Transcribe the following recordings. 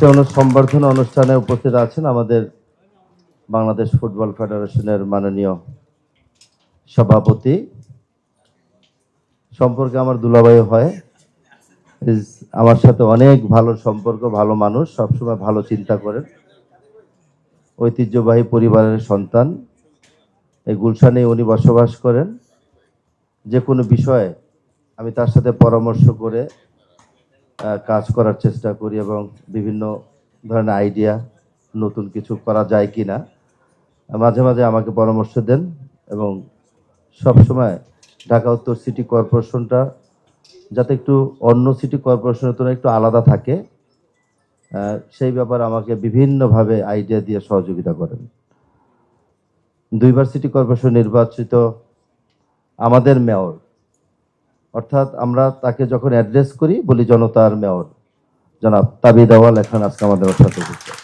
আজকে সংবর্ধনা অনুষ্ঠানে উপস্থিত আছেন আমাদের বাংলাদেশ ফুটবল ফেডারেশনের মাননীয় সভাপতি, সম্পর্কে আমার দুলাভাই হয়, আমার সাথে অনেক ভালো সম্পর্ক, ভালো মানুষ, সবসময় ভালো চিন্তা করেন, ঐতিহ্যবাহী পরিবারের সন্তান, এই গুলশানে উনি বসবাস করেন। যে কোনো বিষয়ে আমি তার সাথে পরামর্শ করে কাজ করার চেষ্টা করি এবং বিভিন্ন ধরনের আইডিয়া নতুন কিছু করা যায় কি না মাঝে মাঝে আমাকে পরামর্শ দেন এবং সবসময় ঢাকা উত্তর সিটি কর্পোরেশনটা যাতে একটু অন্য সিটি কর্পোরেশনের তুলনায় একটু আলাদা থাকে সেই ব্যাপারে আমাকে বিভিন্নভাবে আইডিয়া দিয়ে সহযোগিতা করেন। দুইবার সিটি কর্পোরেশন নির্বাচিত আমাদের মেয়র, অর্থাৎ আমরা তাকে যখন অ্যাড্রেস করি বলি জনতার মেয়র, জনাব তাবিদ আউয়াল এখন আজকে আমাদের সাথে উপস্থিত।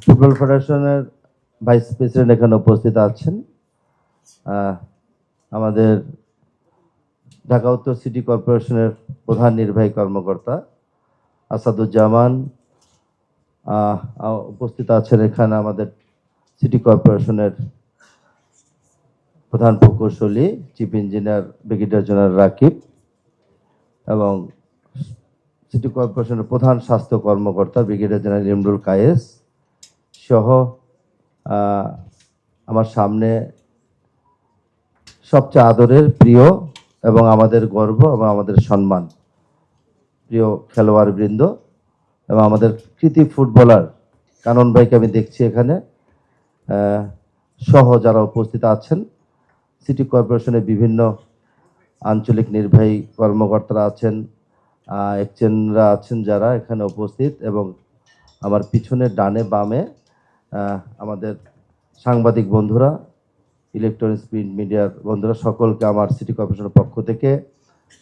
ফুটবল ফেডারেশনের ভাইস প্রেসিডেন্ট এখানে উপস্থিত আছেন। আমাদের ঢাকা উত্তর সিটি কর্পোরেশনের প্রধান নির্বাহী কর্মকর্তা আসাদুজ্জামান উপস্থিত আছেন। এখানে আমাদের সিটি কর্পোরেশনের প্রধান প্রকৌশলী chief engineer brigadier general Rakib এবং সিটি কর্পোরেশনের প্রধান স্বাস্থ্য কর্মকর্তা ব্রিগেডিয়ার জেনারেল ইমরুল কায়েস সহ আমার সামনে সবচেয়ে আদরের, প্রিয় এবং আমাদের গর্ব এবং আমাদের সম্মান প্রিয় খেলোয়াড় বৃন্দ এবং আমাদের কৃতি ফুটবলার কানন ভাইকে আমি দেখছি এখানে সহ যারা উপস্থিত আছেন। সিটি কর্পোরেশনের বিভিন্ন আঞ্চলিক নির্বাহী কর্মকর্তারা আছেন, এক্সচেঞ্জরা আছেন যারা এখানে উপস্থিত, এবং আমার পিছনে ডানে বামে আমাদের সাংবাদিক বন্ধুরা, ইলেকট্রনিক্স প্রিন্ট মিডিয়ার বন্ধুরা, সকলকে আমার সিটি কর্পোরেশনের পক্ষ থেকে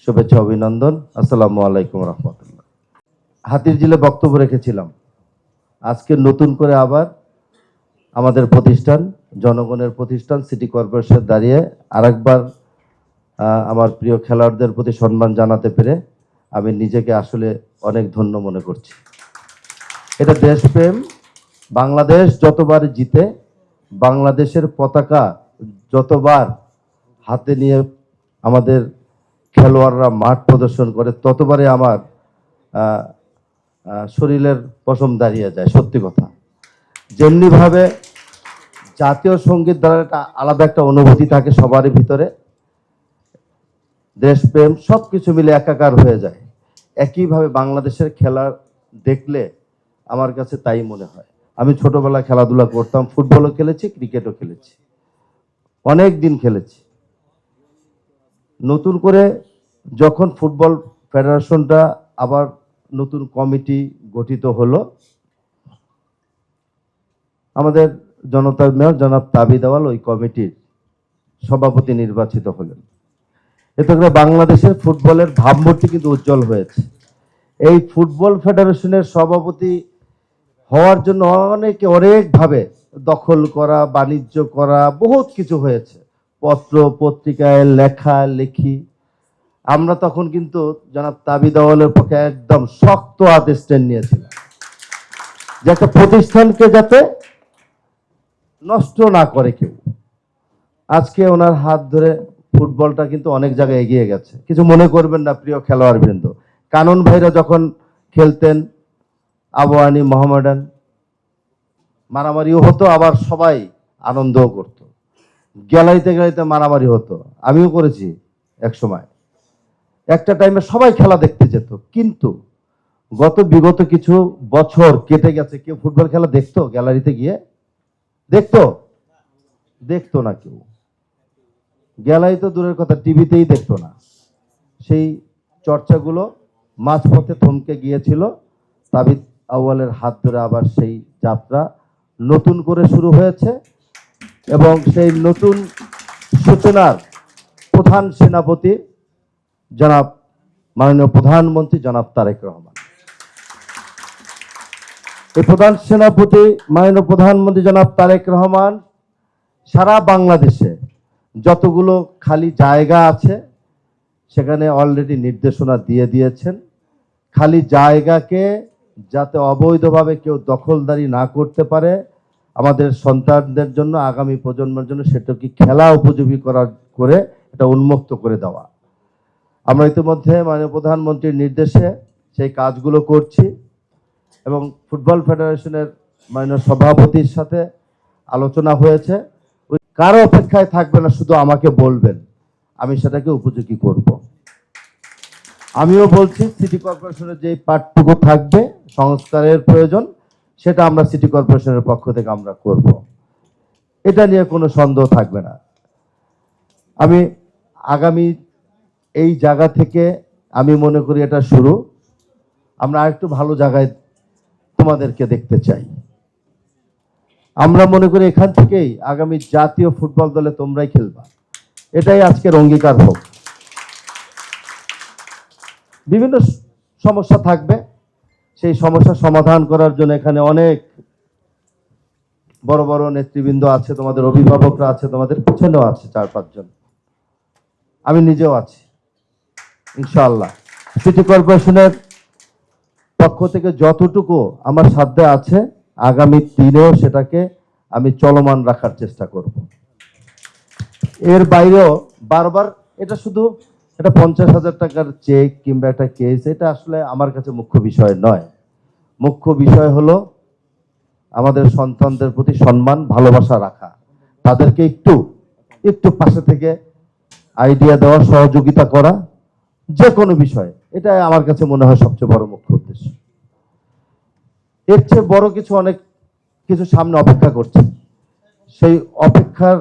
শুভেচ্ছা, অভিনন্দন। আসসালামু আলাইকুম রহমতুল্লাহ। হাতিরঝিলে বক্তব্য রেখেছিলাম, আজকে নতুন করে আবার আমাদের প্রতিষ্ঠান, জনগণের প্রতিষ্ঠান সিটি কর্পোরেশন দাঁড়িয়ে আরেকবার আমার প্রিয় খেলোয়াড়দের প্রতি সম্মান জানাতে পেরে আমি নিজেকে আসলে অনেক ধন্য মনে করছি। এটা দেশপ্রেম। বাংলাদেশ যতবার জিতে, বাংলাদেশের পতাকা যতবার হাতে নিয়ে আমাদের খেলোয়াড়রা মাঠ প্রদর্শন করে, ততবারে আমার শরীরের পশম দাঁড়িয়ে যায়। সত্যি কথা, যেমনিভাবে জাতীয় সঙ্গীত দ্বারা একটা আলাদা একটা অনুভূতি থাকে সবারই ভিতরে, দেশপ্রেম সব কিছু মিলে একাকার হয়ে যায়। একইভাবে বাংলাদেশের খেলা দেখলে আমার কাছে তাই মনে হয়। আমি ছোটবেলায় খেলাধুলা করতাম, ফুটবলও খেলেছি, ক্রিকেটও খেলেছি, অনেক দিন খেলেছি। নতুন করে যখন ফুটবল ফেডারেশনটা আবার নতুন কমিটি গঠিত হলো, আমাদের জনতার মেয়র জনাব তাবিদ আউয়াল ওই কমিটির সভাপতি নির্বাচিত হলেন। এতে করে বাংলাদেশের ফুটবলের ভাবমূর্তি কিন্তু উজ্জ্বল হয়েছে। এই ফুটবল ফেডারেশনের সভাপতি হওয়ার জন্য অনেকে অনেকভাবে দখল করা, বাণিজ্য করা, বহুত কিছু হয়েছে, পত্র পত্রিকায় লেখা লেখি। আমরা তখন কিন্তু জনাব তাবিদ আউয়ালের পক্ষে একদম শক্ত হাতে স্ট্যান্ড নিয়েছিলাম যে একটা প্রতিষ্ঠানকে যাতে নষ্ট না করে কেউ। আজকে ওনার হাত ধরে ফুটবলটা কিন্তু অনেক জায়গায় এগিয়ে গেছে। কিছু মনে করবেন না প্রিয় খেলোয়াড় বৃন্দ, কানন ভাইরা যখন খেলতেন আবহানী মোহামেডান, মারামারিও হতো, আবার সবাই আনন্দও করত, গ্যালারিতে গ্যালারিতে মারামারি হতো, আমিও করেছি এক সময়। একটা টাইমে সবাই খেলা দেখতে যেত, কিন্তু বিগত কিছু বছর কেটে গেছে, কেউ ফুটবল খেলা দেখতো? গ্যালারিতে গিয়ে দেখতো না কেউ। গ্যালারি তো দূরের কথা, টিভিতেই দেখতো না। সেই চর্চাগুলো মাঝপথে থমকে গিয়েছিল। তাবিদ আউয়ালের হাত ধরে আবার সেই যাত্রা নতুন করে শুরু হয়েছে এবং সেই নতুন সূচনার প্রধান সেনাপতি জনাব মাননীয় প্রধানমন্ত্রী জনাব তারেক রহমান। এই প্রধান সেনাপতি মাননীয় প্রধানমন্ত্রী জনাব তারেক রহমান সারা বাংলাদেশে যতগুলো খালি জায়গা আছে সেখানে অলরেডি নির্দেশনা দিয়ে দিয়েছেন। খালি জায়গাকে যাতে অবৈধভাবে কেউ দখলদারি না করতে পারে, আমাদের সন্তানদের জন্য, আগামী প্রজন্মের জন্য সেটাকে খেলা উপযোগী করে এটা উন্মুক্ত করে দেওয়া। আমরা ইতিমধ্যে মাননীয় প্রধানমন্ত্রীর নির্দেশে সেই কাজগুলো করছি এবং ফুটবল ফেডারেশনের মাননীয় সভাপতির সাথে আলোচনা হয়েছে। কারো অপেক্ষায় থাকবে না, শুধু আমাকে বলবেন, আমি সেটাকে উপযোগী করব। আমিও বলছি সিটি কর্পোরেশনের যে পার্টটুকু থাকবে সংস্কারের প্রয়োজন, সেটা আমরা সিটি কর্পোরেশনের পক্ষ থেকে আমরা করব। এটা নিয়ে কোনো সন্দেহ থাকবে না। আমি আগামী এই জায়গা থেকে আমি মনে করি এটা শুরু। আমরা আরেকটু ভালো জায়গায় তোমাদেরকে দেখতে চাই। আমরা মনে করি এখান থেকেই আগামী জাতীয় ফুটবল দলে তোমরাই খেলবা, এটাই আজকের অঙ্গীকার হোক। বিভিন্ন সমস্যা থাকবে, সেই সমস্যা সমাধান করার জন্য এখানে অনেক বড় বড় নেতৃবৃন্দ আছে, তোমাদের অভিভাবকরা আছে, তোমাদের পিছনেও আছে 4-5 জন, আমি নিজেও আছি। ইনশাআল্লাহ সিটি কর্পোরেশনের পক্ষ থেকে যতটুকু আমার সাধ্যে আছে আগামী দিনেও সেটাকে আমি চলমান রাখার চেষ্টা করব। এর বাইরেও বারবার এটা শুধু এটা 50,000 টাকার চেক কিংবা একটা কেস, এটা আসলে আমার কাছে মুখ্য বিষয় নয়। মুখ্য বিষয় হলো আমাদের সন্তানদের প্রতি সম্মান, ভালোবাসা রাখা, তাদেরকে একটু একটু পাশে থেকে আইডিয়া দেওয়া, সহযোগিতা করা, যে কোনো বিষয়ে। এটাই আমার কাছে মনে হয় সবচেয়ে বড় মুখ্য উদ্দেশ্য। এর চেয়ে বড় কিছু, অনেক কিছু সামনে অপেক্ষা করছে। সেই অপেক্ষার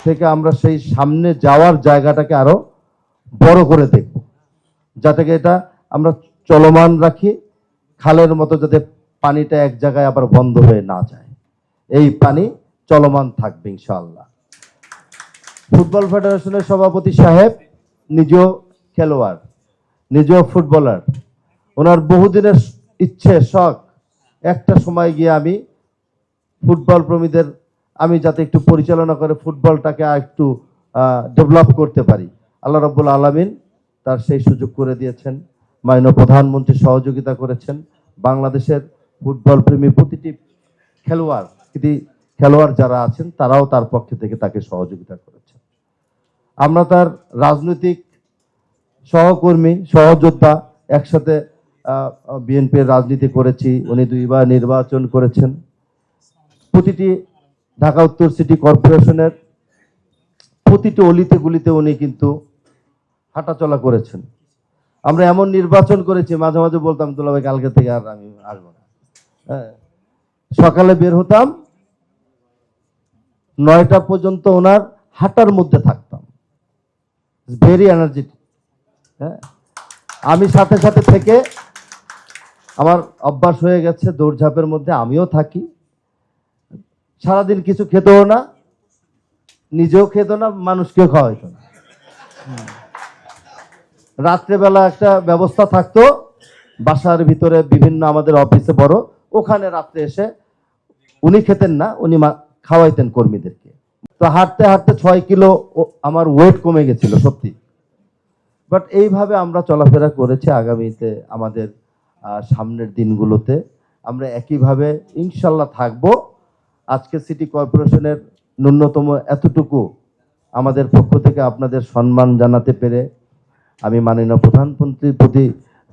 থেকে আমরা সেই সামনে যাওয়ার জায়গাটাকে আরো বড় করে দেখব, যাতে এটা আমরা চলমান রাখি, খালের মতো যাতে পানিটা এক জায়গায় আবার বন্ধ হয়ে না যায়, এই পানি চলমান থাকবে ইনশাআল্লাহ। ফুটবল ফেডারেশনের সভাপতি সাহেব নিজেও খেলোয়াড়, নিজেও ফুটবলার। ওনার বহুদিনের ইচ্ছে, শখ, একটা সময় গিয়ে আমি ফুটবল প্রেমীদের আমি যাতে একটু পরিচালনা করে ফুটবলটাকে আর একটু ডেভেলপ করতে পারি। আল্লাহ রাব্বুল আলামিন তার সেই সুযোগ করে দিয়েছেন। মাননীয় প্রধানমন্ত্রী সহযোগিতা করেছেন। বাংলাদেশের ফুটবল প্রেমী প্রতিটি খেলোয়াড় যারা আছেন তারাও তার পক্ষ থেকে তাকে সহযোগিতা করেছেন। আমরা তার রাজনৈতিক সহকর্মী, সহযোদ্ধা, একসাথে বিএনপির রাজনীতি করেছি। উনি 2 বার নির্বাচন করেছেন। প্রতিটি ঢাকা উত্তর সিটি কর্পোরেশনের প্রতিটি অলিতে গুলিতে উনি কিন্তু হাঁটাচলা করেছেন। আমরা এমন নির্বাচন করেছি, মাঝে মাঝে বলতাম দুলাভাই কালকে থেকে আর আমি আসবো না। সকালে বের হতাম, 9টা পর্যন্ত ওনার হাঁটার মধ্যে থাকতাম। Very energetic. হ্যাঁ, আমি সাথে সাথে থেকে আমার অভ্যাস হয়ে গেছে দৌড়ঝাঁপের মধ্যে আমিও থাকি। সারাদিন কিছু খেতেও না, নিজেও খেত না, মানুষকেও খাওয়াইতো না। রাত্রেবেলা একটা ব্যবস্থা থাকতো বাসার ভিতরে, বিভিন্ন আমাদের অফিসে বড়, ওখানে রাত্রে এসে উনি খেতেন না, উনি খাওয়াইতেন কর্মীদেরকে। তো হাঁটতে হাঁটতে 6 কিলো আমার ওয়েট কমে গেছিল সত্যি। বাট এইভাবে আমরা চলাফেরা করেছি। আগামীতে আমাদের সামনের দিনগুলোতে আমরা একইভাবে ইনশাল্লাহ থাকবো। আজকে সিটি কর্পোরেশনের ন্যূনতম এতটুকু আমাদের পক্ষ থেকে আপনাদের সম্মান জানাতে পেরে আমি মাননীয় প্রধানমন্ত্রীর প্রতি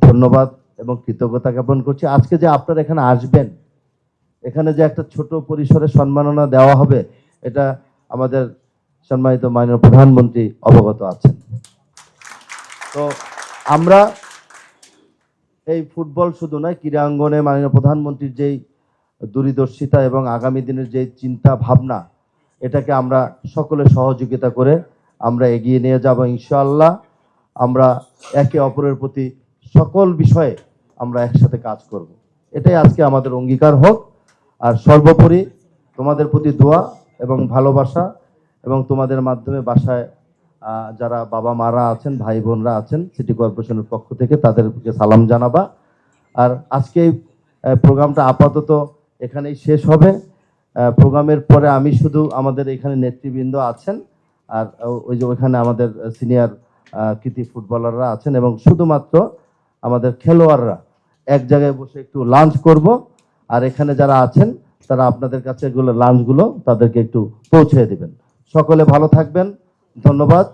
ধন্যবাদ এবং কৃতজ্ঞতা জ্ঞাপন করছি। আজকে যে আপনারা এখানে আসবেন, এখানে যে একটা ছোট পরিসরে সম্মাননা দেওয়া হবে, এটা আমাদের সম্মানিত মাননীয় প্রধানমন্ত্রী অবগত আছেন। তো আমরা এই ফুটবল শুধু নয়, ক্রীড়াঙ্গনে মাননীয় প্রধানমন্ত্রীর যেই দূরদর্শিতা এবং আগামী দিনের যে চিন্তা ভাবনা, এটাকে আমরা সকলে সহযোগিতা করে আমরা এগিয়ে নিয়ে যাব ইনশাআল্লাহ। আমরা একে অপরের প্রতি সকল বিষয়ে আমরা একসাথে কাজ করব, এটাই আজকে আমাদের অঙ্গীকার হোক। আর সর্বোপরি তোমাদের প্রতি দোয়া এবং ভালোবাসা, এবং তোমাদের মাধ্যমে বাসায় যারা বাবা মারা আছেন, ভাই বোনরা আছেন, সিটি কর্পোরেশনের পক্ষ থেকে তাদেরকে সালাম জানাবা। আর আজকে প্রোগ্রামটা আপাতত এখানেই শেষ হবে। প্রোগ্রামের পরে আমি শুধু, আমাদের এখানে নেতৃবৃন্দ আছেন, আর ওই যে ওইখানে আমাদের সিনিয়র কৃতি ফুটবলাররা আছেন, এবং শুধুমাত্র আমাদের খেলোয়াড়রা এক জায়গায় বসে একটু লাঞ্চ করব, আর এখানে যারা আছেন তারা আপনাদের কাছে এগুলো লাঞ্চগুলো তাদেরকে একটু পৌঁছে দিবেন। সকলে ভালো থাকবেন, ধন্যবাদ।